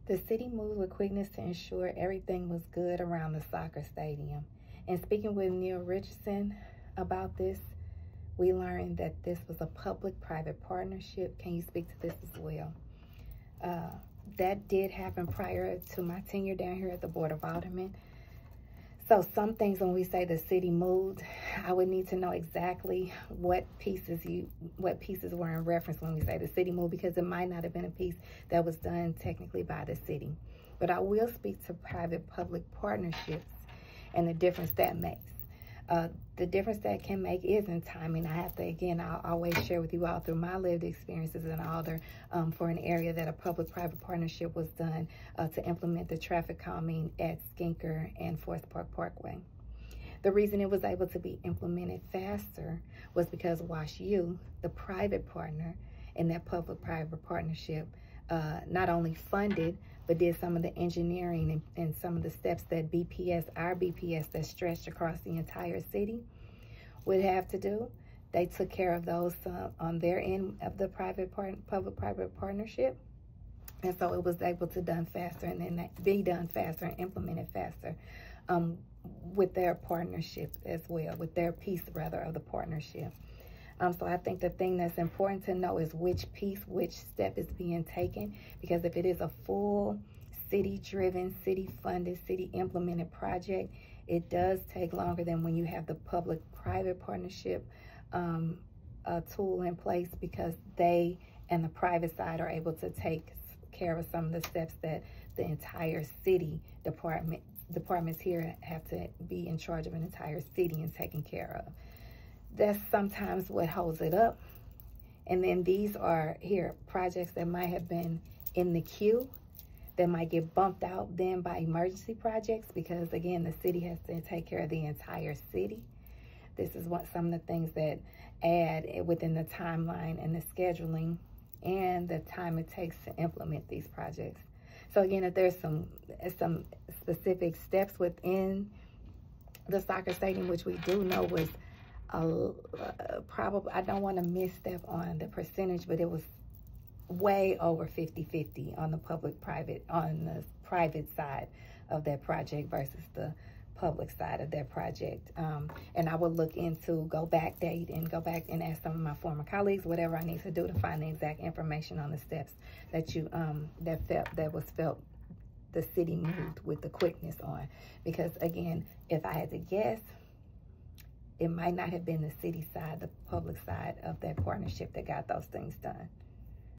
The city moved with quickness to ensure everything was good around the soccer stadium. And speaking with Neil Richardson about this, we learned that this was a public-private partnership. Can you speak to this as well? That did happen prior to my tenure down here at the Board of Aldermen. So some things when we say the city moved, I would need to know exactly what pieces were in reference when we say the city moved, because it might not have been a piece that was done technically by the city. But I will speak to private-public partnerships and the difference that makes. The difference that can make is in timing. I have to, again, I'll always share with you all through my lived experiences in Alder for an area that a public-private partnership was done to implement the traffic calming at Skinker and Forest Park Parkway. The reason it was able to be implemented faster was because Wash U, the private partner in that public-private partnership, not only funded, but did some of the engineering and some of the steps that our BPS that stretched across the entire city would have to do. They took care of those on their end of the public-private partnership. And so it was able to done faster and then be done faster and implemented faster with their partnership as well, with their piece rather of the partnership. So I think the thing that's important to know is which step is being taken, because if it is a full city-driven, city-funded, city-implemented project, it does take longer than when you have the public-private partnership tool in place, because they and the private side are able to take care of some of the steps that the entire city departments here have to be in charge of an entire city and taking care of. That's sometimes what holds it up. And then these are projects that might have been in the queue that might get bumped out then by emergency projects, because again, the city has to take care of the entire city. This is some of the things that add within the timeline and the scheduling and the time it takes to implement these projects. So again, if there's some specific steps within the soccer stadium, which we do know was probably, I don't want to misstep on the percentage, but it was way over 50-50 on the on the private side of that project versus the public side of that project. And I will look into, go back and ask some of my former colleagues, whatever I need to do to find the exact information on the steps that was felt the city moved with the quickness on. Because again, if I had to guess, it might not have been the city side, the public side of that partnership that got those things done.